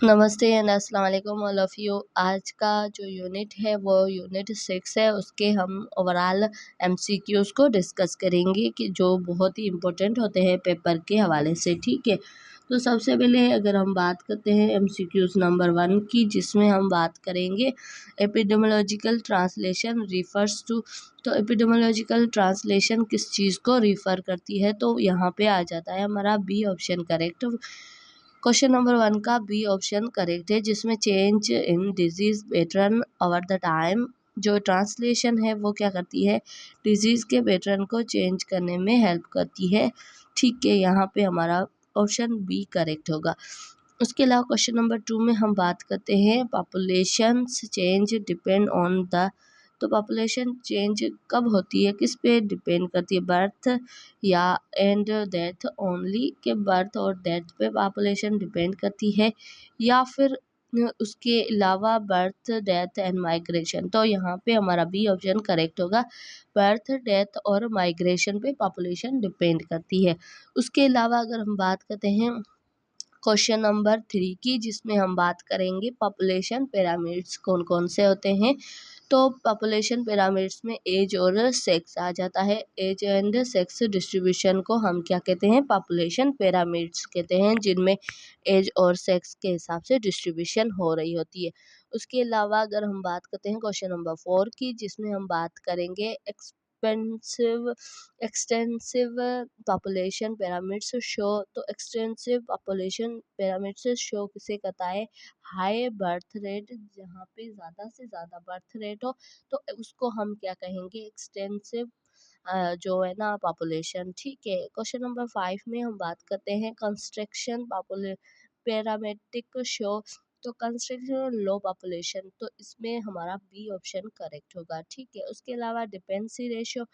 नमस्ते एंड अस्सलाम वालेकुम ऑल ऑफ़ यू। आज का जो यूनिट है वो यूनिट 6 है। उसके हम ओवरऑल एमसीक्यूज़ को डिस्कस करेंगे कि जो बहुत ही इम्पोर्टेंट होते हैं पेपर के हवाले से, ठीक है। तो सबसे पहले अगर हम बात करते हैं एमसीक्यूज़ नंबर 1 की, जिसमें हम बात करेंगे एपिडेमियोलॉजिकल ट्रांसलेशन रिफर्स टू। तो एपिडेमियोलॉजिकल ट्रांसलेशन किस चीज़ को रिफ़र करती है, तो यहाँ पे आ जाता है हमारा B option correct. Question number 1 का बी ऑप्शन करेक्ट है, जिसमें change in disease pattern over the time. जो ट्रांसलेशन है वो क्या करती है, डिजीज़ के पैटर्न को चेंज करने में हेल्प करती है, ठीक है। यहाँ पे हमारा ऑप्शन बी करेक्ट होगा। उसके अलावा क्वेश्चन नंबर 2 में हम बात करते हैं population change depend on the. तो पॉपुलेशन चेंज कब होती है, किस पे डिपेंड करती है, बर्थ या एंड डेथ ओनली, के बर्थ और डेथ पे पॉपुलेशन डिपेंड करती है, या फिर उसके अलावा बर्थ डेथ एंड माइग्रेशन। तो यहाँ पे हमारा बी ऑप्शन करेक्ट होगा, बर्थ डेथ और माइग्रेशन पे पॉपुलेशन डिपेंड करती है। उसके अलावा अगर हम बात करते हैं क्वेश्चन नंबर 3 की, जिसमें हम बात करेंगे पॉपुलेशन पिरामिड्स कौन कौन से होते हैं। तो पॉपुलेशन पिरामिड्स में एज और सेक्स आ जाता है। एज एंड सेक्स डिस्ट्रीब्यूशन को हम क्या कहते हैं, पॉपुलेशन पिरामिड्स कहते हैं, जिनमें एज और सेक्स के हिसाब से डिस्ट्रीब्यूशन हो रही होती है। उसके अलावा अगर हम बात करते हैं क्वेश्चन नंबर 4 की, जिसमें हम बात करेंगे एक्सटेंसिव पॉपुलेशन पिरामिड्स शो। तो एक्सटेंसिव पॉपुलेशन पिरामिड्स शो किसे कहता है, हाई बर्थ रेट, जहाँ पे ज़्यादा से ज़्यादा बर्थ रेट हो, तो उसको हम क्या कहेंगे, एक्सटेंसिव जो है ना पॉपुलेशन, ठीक है। क्वेश्चन नंबर 5 में हम बात करते हैं कंस्ट्रक्शन पैरामेट्रिक शो। तो कंस्ट्रक्शन लो पॉपुलेशन, तो इसमें हमारा बी ऑप्शन करेक्ट होगा, ठीक है। उसके अलावा डिपेंडेंसी रेशियो,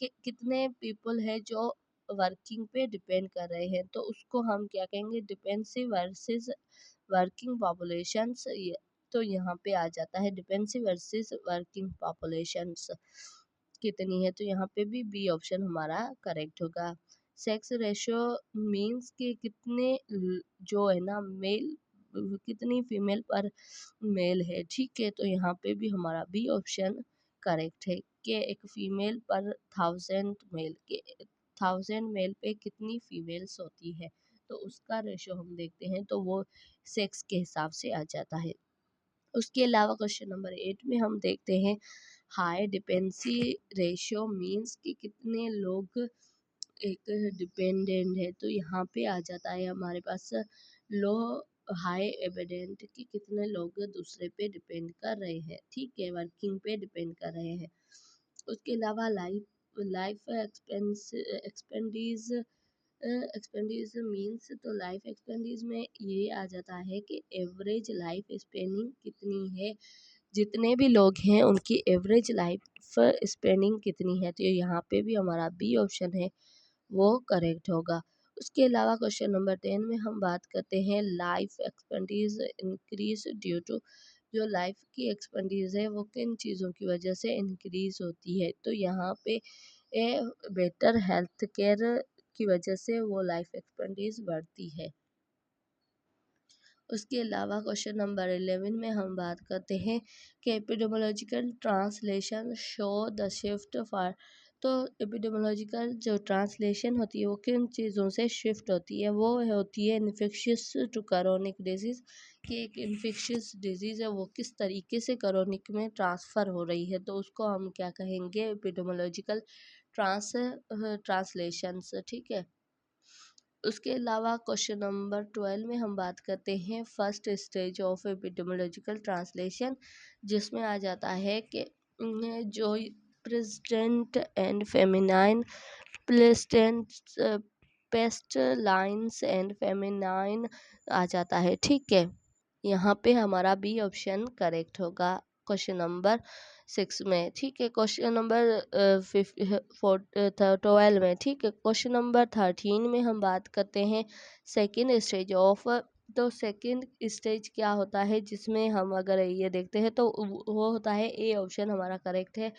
कि कितने पीपल है जो वर्किंग पे डिपेंड कर रहे हैं, तो उसको हम क्या कहेंगे, डिपेंडेंसी वर्सेस वर्किंग पॉपुलेशंस। तो यहाँ पे आ जाता है डिपेंडेंसी वर्सेस वर्किंग पॉपुलेशंस कितनी है, तो यहाँ पे भी बी ऑप्शन हमारा करेक्ट होगा। सेक्स रेशियो मीन्स कि कितने जो है ना मेल, कितनी फीमेल पर मेल है, ठीक है। तो यहाँ पे भी हमारा बी ऑप्शन करेक्ट है कि एक फीमेल पर 1000 मेल पे कितनी फीमेल्स होती है, तो उसका रेशो हम देखते हैं तो वो सेक्स के हिसाब से आ जाता है। उसके अलावा क्वेश्चन नंबर 8 में हम देखते हैं हाई डिपेंडेंसी रेशियो मीन्स कि कितने लोग एक डिपेंडेंट है, तो यहाँ पे आ जाता है हमारे पास लो हाई एविडेंट कि कितने लोग दूसरे पे डिपेंड कर रहे हैं, ठीक है, वर्किंग पे डिपेंड कर रहे हैं। उसके अलावा लाइफ लाइफ एक्सपेंडीज एक्सपेंडीज मीन्स, तो लाइफ एक्सपेंडीज में ये आ जाता है कि एवरेज लाइफ स्पेनिंग कितनी है, जितने भी लोग हैं उनकी एवरेज लाइफ स्पेनिंग कितनी है, तो यहाँ पे भी हमारा बी ऑप्शन है वो करेक्ट होगा। उसके अलावा क्वेश्चन नंबर 10 में हम बात करते हैं लाइफ एक्सपेंडीज इंक्रीज ड्यू टू। जो लाइफ की एक्सपेंडीज है वो किन चीज़ों की वजह से इंक्रीज होती है, तो यहाँ पे बेटर हेल्थ केयर की वजह से वो लाइफ एक्सपेंडीज बढ़ती है। उसके अलावा क्वेश्चन नंबर 11 में हम बात करते हैं कि epidemiological translation show the shift for. तो एपिडेमियोलॉजिकल जो ट्रांसलेशन होती है वो किन चीज़ों से शिफ्ट होती है, वो होती है इन्फेक्शियस टू करोनिक डिजीज़, कि एक इन्फेक्शियस डिजीज़ है वो किस तरीके से करोनिक में ट्रांसफ़र हो रही है, तो उसको हम क्या कहेंगे, एपिडेमियोलॉजिकल ट्रांसलेशंस, ठीक है। उसके अलावा क्वेश्चन नंबर 12 में हम बात करते हैं first stage of epidemiological translation, जिसमें आ जाता है कि जो president and feminine pestilent pest lines and feminine आ जाता है, ठीक है। यहाँ पे हमारा बी ऑप्शन करेक्ट होगा क्वेश्चन नंबर 6 में, ठीक है। क्वेश्चन नंबर 12 में, ठीक है। क्वेश्चन नंबर 13 में हम बात करते हैं सेकेंड स्टेज ऑफ। तो सेकेंड स्टेज क्या होता है, जिसमें हम अगर ये देखते हैं तो वो होता है, ए ऑप्शन हमारा करेक्ट है,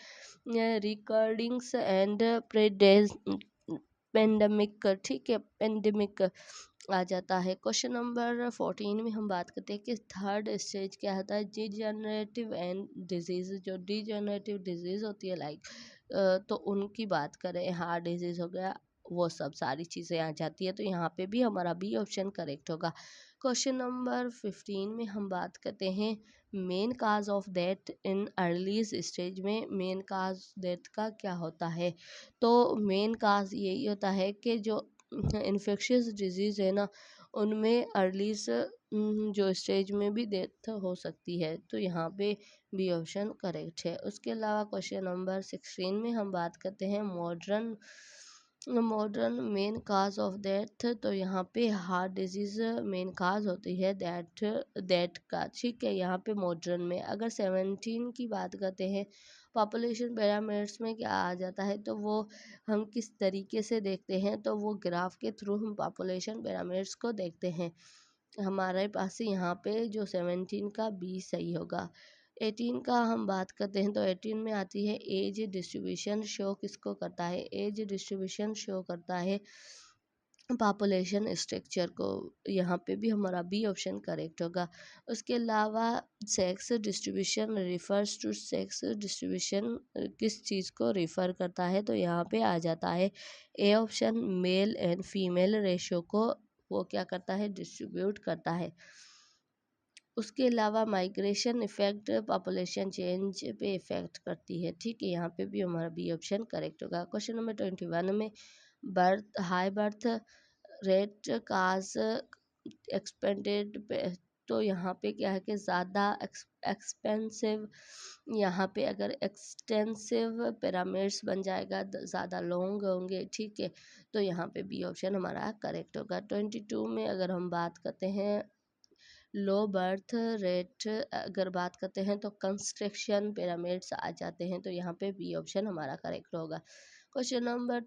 रिकॉर्डिंग्स एंड पेंडेमिक, ठीक है, पेंडेमिक आ जाता है। क्वेश्चन नंबर 14 में हम बात करते हैं कि थर्ड स्टेज क्या होता है, डिजेनरेटिव एंड डिजीज़। जो डिजेनरेटिव डिजीज़ होती है तो उनकी बात करें, हार्ट डिजीज़ हो गया, वो सब सारी चीज़ें आ जाती है, तो यहाँ पे भी हमारा बी ऑप्शन करेक्ट होगा। क्वेश्चन नंबर 15 में हम बात करते हैं main cause of death in early stage में। मेन काज डेथ का क्या होता है, तो मेन काज यही होता है कि जो इन्फेक्शियस डिजीज़ है ना, उनमें अर्ली जो स्टेज में भी डेथ हो सकती है, तो यहाँ पे बी ऑप्शन करेक्ट है। उसके अलावा क्वेश्चन नंबर 16 में हम बात करते हैं modern main cause of death, तो यहाँ पे हार्ट डिजीज़ मेन काज होती है डेथ का, ठीक है, यहाँ पे मॉडर्न में। अगर 17 की बात करते हैं पॉपुलेशन पैरामीटर्स में क्या आ जाता है, तो वो हम किस तरीके से देखते हैं, तो वो ग्राफ के थ्रू हम पॉपुलेशन पैरामीटर्स को देखते हैं। हमारे पास यहाँ पे जो 17 का बी सही होगा। 18 का हम बात करते हैं तो 18 में आती है एज डिस्ट्रीब्यूशन, शो किसको करता है, एज डिस्ट्रीब्यूशन शो करता है पॉपुलेशन स्ट्रक्चर को, यहाँ पे भी हमारा बी ऑप्शन करेक्ट होगा। उसके अलावा sex distribution refers to, sex distribution किस चीज़ को रिफ़र करता है, तो यहाँ पे आ जाता है A option, male and female ratio को वो क्या करता है, डिस्ट्रीब्यूट करता है। उसके अलावा माइग्रेशन इफेक्ट पॉपुलेशन चेंज पे इफेक्ट करती है, ठीक है, यहाँ पे भी हमारा बी ऑप्शन करेक्ट होगा। क्वेश्चन नंबर 21 में हाई बर्थ रेट काज एक्सपेंडेड, तो यहाँ पे क्या है कि ज़्यादा एक्सपेंसिव, यहाँ पे अगर एक्सटेंसिव पिरामिड्स बन जाएगा, ज़्यादा लॉन्ग होंगे, ठीक है, तो यहाँ पे बी ऑप्शन हमारा करेक्ट होगा। 22 में अगर हम बात करते हैं लो बर्थ रेट, अगर बात करते हैं तो कंस्ट्रक्शन पिरामिड्स आ जाते हैं, तो यहाँ पे बी ऑप्शन हमारा करेक्ट होगा। क्वेश्चन नंबर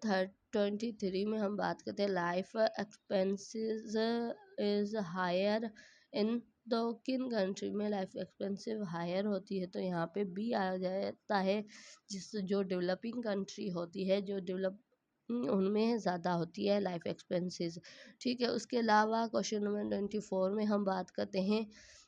23 में हम बात करते हैं life expenses is higher in, तो किन कंट्री में लाइफ एक्सपेंसिव हायर होती है, तो यहाँ पे बी आ जाता है, जो डेवलपिंग कंट्री होती है, जो डेवलप उनमें ज़्यादा होती है लाइफ एक्सपेंसेस, ठीक है। उसके अलावा क्वेश्चन नंबर 24 में हम बात करते हैं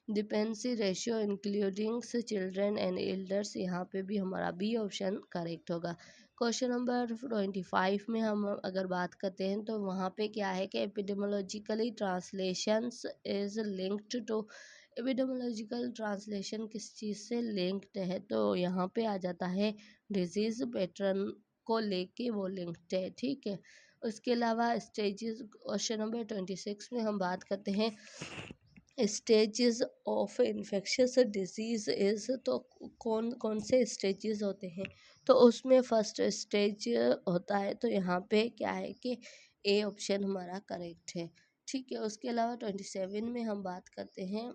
dependency ratio including children and elders, यहाँ पे भी हमारा बी ऑप्शन करेक्ट होगा। क्वेश्चन नंबर 25 में हम अगर बात करते हैं तो वहाँ पे क्या है कि epidemiologically translations is linked to, epidemiological translation किस चीज़ से लिंक्ड है, तो यहाँ पे आ जाता है डिजीज़ पैटर्न को लेके वो लिंक्ड है, ठीक है। उसके अलावा स्टेजेस, क्वेश्चन नंबर 26 में हम बात करते हैं stages of infectious disease is, तो कौन कौन से स्टेजेस होते हैं, तो उसमें फर्स्ट स्टेज होता है, तो यहाँ पे क्या है कि ए ऑप्शन हमारा करेक्ट है, ठीक है। उसके अलावा 27 में हम बात करते हैं,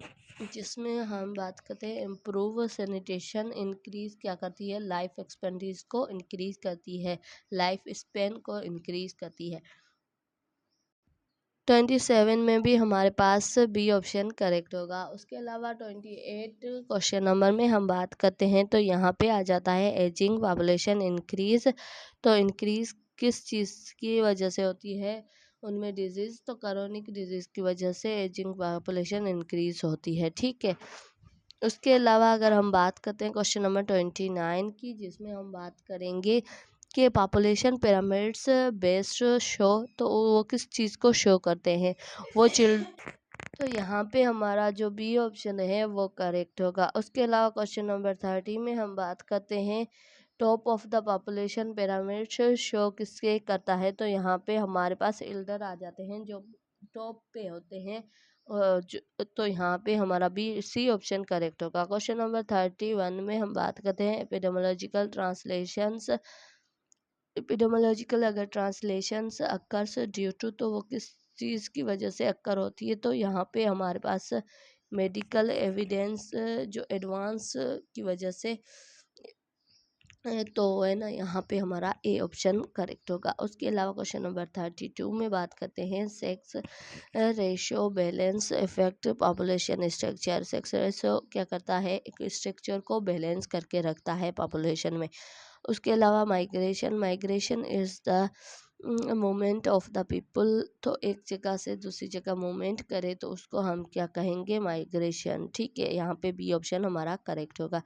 जिसमें हम बात करते हैं इम्प्रूव सैनिटेशन इंक्रीज़ क्या करती है, लाइफ एक्सपेंडिचर को इंक्रीज़ करती है, लाइफ स्पेन को इंक्रीज़ करती है। 27 में भी हमारे पास बी ऑप्शन करेक्ट होगा। उसके अलावा 28 क्वेश्चन नंबर में हम बात करते हैं तो यहाँ पे आ जाता है एजिंग पॉपुलेशन इंक्रीज़, तो इंक्रीज़ किस चीज़ की वजह से होती है, उनमें डिजीज़, तो क्रोनिक डिजीज़ की वजह से एजिंग पॉपुलेशन इंक्रीज़ होती है, ठीक है। उसके अलावा अगर हम बात करते हैं क्वेश्चन नंबर 29 की, जिसमें हम बात करेंगे कि पॉपुलेशन पिरामिड्स बेस्ड शो, तो वो किस चीज़ को शो करते हैं, वो तो यहाँ पे हमारा जो बी ऑप्शन है वो करेक्ट होगा। उसके अलावा क्वेश्चन नंबर 30 में हम बात करते हैं top of the population pyramid show किसके करता है, तो यहाँ पे हमारे पास एल्डर आ जाते हैं जो टॉप पे होते हैं, तो यहाँ पे हमारा बी सी ऑप्शन करेक्ट होगा। क्वेश्चन नंबर 31 में हम बात करते हैं एपिडेमोलॉजिकल ट्रांसलेशंस, एपिडेमोलॉजिकल अगर ट्रांसलेशंस अकर्स ड्यू टू, तो वो किस चीज़ की वजह से अक्कर होती है, तो यहाँ पे हमारे पास मेडिकल एविडेंस जो एडवांस की वजह से, तो है ना, यहाँ पे हमारा ए ऑप्शन करेक्ट होगा। उसके अलावा क्वेश्चन नंबर 32 में बात करते हैं sex ratio balance effect population structure, sex ratio क्या करता है, एक स्ट्रक्चर को बैलेंस करके रखता है पॉपुलेशन में। उसके अलावा migration is the movement of the people, तो एक जगह से दूसरी जगह मूवमेंट करे तो उसको हम क्या कहेंगे, माइग्रेशन। ठीक है, यहाँ पे बी ऑप्शन हमारा करेक्ट होगा।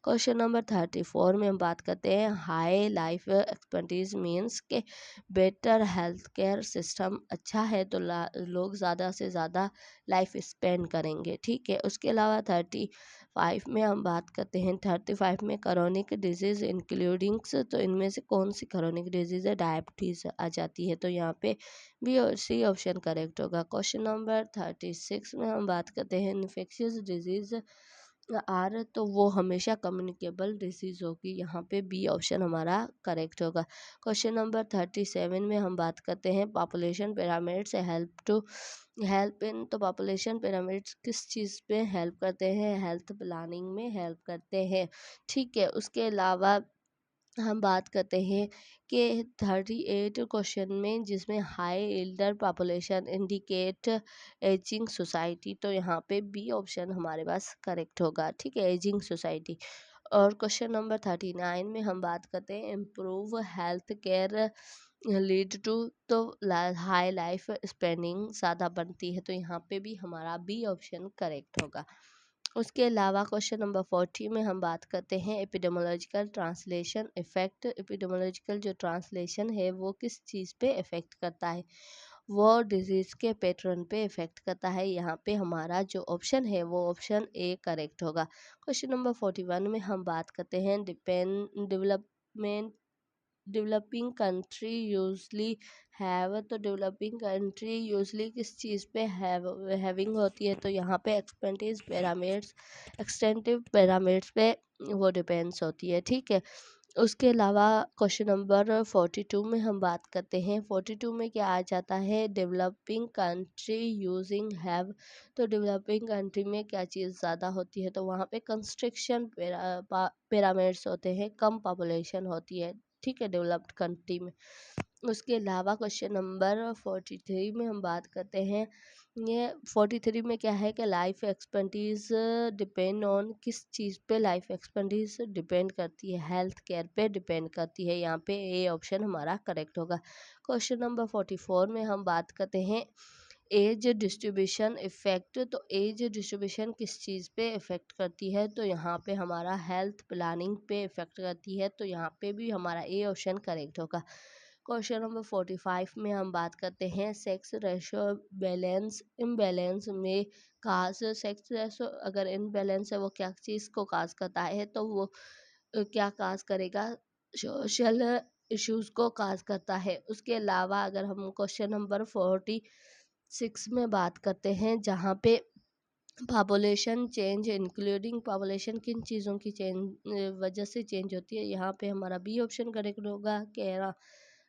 क्वेश्चन नंबर 34 में हम बात करते हैं हाई लाइफ एक्सपेक्टेंसी मीन्स के बेटर हेल्थ केयर सिस्टम अच्छा है तो लोग ज़्यादा से ज़्यादा लाइफ स्पेंड करेंगे। ठीक है, उसके अलावा 35 में हम बात करते हैं 35 में क्रोनिक डिजीज़ इंक्लूडिंग्स, तो इनमें से कौन सी क्रोनिक डिजीज़ है, डायबिटीज़ आ जाती है, तो यहाँ पे बी और सी ऑप्शन करेक्ट होगा। क्वेश्चन नंबर 36 में हम बात करते हैं इन्फेक्शियस डिजीज़ आर, तो वो हमेशा कम्युनिकेबल डिजीज़ होगी, यहाँ पे बी ऑप्शन हमारा करेक्ट होगा। क्वेश्चन नंबर 37 में हम बात करते हैं पॉपुलेशन पिरामिड्स हेल्प इन, तो पॉपुलेशन पिरामिड्स किस चीज़ पे हेल्प करते हैं, हेल्थ प्लानिंग में हेल्प करते हैं। ठीक है, उसके अलावा हम बात करते हैं कि 38 क्वेश्चन में जिसमें high Elder population indicate ageing society, तो यहाँ पे बी ऑप्शन हमारे पास करेक्ट होगा। ठीक है, एजिंग सोसाइटी। और क्वेश्चन नंबर 39 में हम बात करते हैं improve health care lead to, तो हाई लाइफ स्पेंडिंग ज़्यादा बनती है, तो यहाँ पे भी हमारा बी ऑप्शन करेक्ट होगा। उसके अलावा क्वेश्चन नंबर 40 में हम बात करते हैं एपिडेमोलॉजिकल ट्रांसलेशन इफेक्ट, एपिडेमोलॉजिकल जो ट्रांसलेशन है वो किस चीज़ पे इफ़ेक्ट करता है, वो डिजीज़ के पैटर्न पे इफ़ेक्ट करता है, यहाँ पे हमारा जो ऑप्शन है वो ऑप्शन ए करेक्ट होगा। क्वेश्चन नंबर 41 में हम बात करते हैं development developing country usually have, तो डेवलपिंग कंट्री यूजली किस चीज़ पे हैविंग होती है, तो यहाँ पे एक्सपेंटिव पैरामीड्स एक्सटेंटिव पैरामीड्स पे वो डिपेंड्स होती है। ठीक है, उसके अलावा क्वेश्चन नंबर 42 में हम बात करते हैं 42 में क्या आ जाता है, डेवलपिंग कंट्री यूजिंग हैव, तो डेवलपिंग कंट्री में क्या चीज़ ज़्यादा होती है, तो वहाँ पे कंस्ट्रक्शन पिरामिड्स होते हैं, कम पॉपुलेशन होती है। ठीक है, डेवलप्ड कंट्री में। उसके अलावा क्वेश्चन नंबर 43 में हम बात करते हैं, ये 43 में क्या है कि लाइफ एक्सपेंटीज डिपेंड ऑन, किस चीज़ पे लाइफ एक्सपेंटीज डिपेंड करती है, हेल्थ केयर पे डिपेंड करती है, यहाँ पे ए ऑप्शन हमारा करेक्ट होगा। क्वेश्चन नंबर 44 में हम बात करते हैं एज डिस्ट्रीब्यूशन इफेक्ट, तो एज डिस्ट्रीब्यूशन किस चीज़ पे इफ़ेक्ट करती है, तो यहाँ पे हमारा हेल्थ प्लानिंग पे इफ़ेक्ट करती है, तो यहाँ पे भी हमारा ए ऑप्शन करेक्ट होगा। क्वेश्चन नंबर 45 में हम बात करते हैं सेक्स रेशो बैलेंस इम्बैलेंस में काज, सेक्स रेशो अगर इम्बैलेंस है वो क्या चीज़ को काज करता है, तो वो क्या काज करेगा, सोशल इश्यूज को काज करता है। उसके अलावा अगर हम क्वेश्चन नंबर 46 में बात करते हैं जहाँ पे पॉपुलेशन चेंज इंक्लूडिंग पॉपुलेशन किन चीज़ों की चेंज वजह से चेंज होती है, यहाँ पे हमारा बी ऑप्शन करेक्ट होगा, कह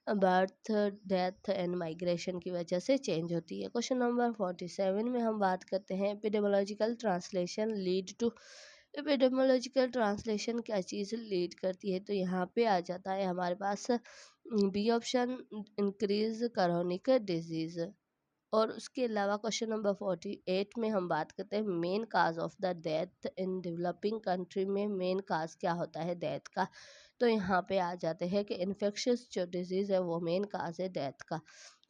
बर्थ डेथ एंड माइग्रेशन की वजह से चेंज होती है। क्वेश्चन नंबर 47 में हम बात करते हैं epidemiological translation lead to, epidemiological translation क्या चीज़ लीड करती है, तो यहाँ पे आ जाता है हमारे पास B option increase chronic disease. और उसके अलावा क्वेश्चन नंबर 48 में हम बात करते हैं main cause of the death in developing country में मेन काज क्या होता है डेथ का, तो यहाँ पे आ जाते हैं कि इन्फेक्शियस जो डिजीज़ है वो मेन काज है डेथ का।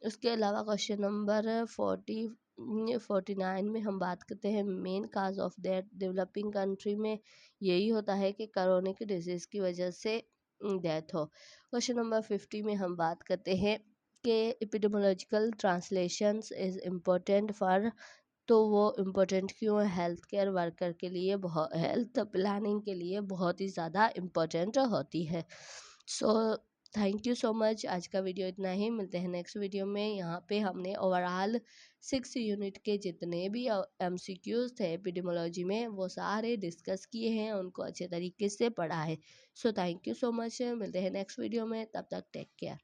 उसके अलावा क्वेश्चन नंबर 49 में हम बात करते हैं main cause of death developing country में यही होता है कि क्रोनिक डिजीज़ की वजह से डेथ हो। क्वेश्चन नंबर 50 में हम बात करते हैं कि epidemiological translations is important for, तो वो इम्पोर्टेंट क्यों है, हेल्थ केयर वर्कर के लिए बहुत, हेल्थ प्लानिंग के लिए बहुत ही ज़्यादा इम्पोर्टेंट होती है। So thank you so much, आज का वीडियो इतना ही, मिलते हैं नेक्स्ट वीडियो में। यहाँ पे हमने ओवरऑल 6 यूनिट के जितने भी MCQs थे एपिडेमोलॉजी में वो सारे डिस्कस किए हैं, उनको अच्छे तरीके से पढ़ा है। So thank you so much, मिलते हैं नेक्स्ट वीडियो में, तब तक टेक केयर।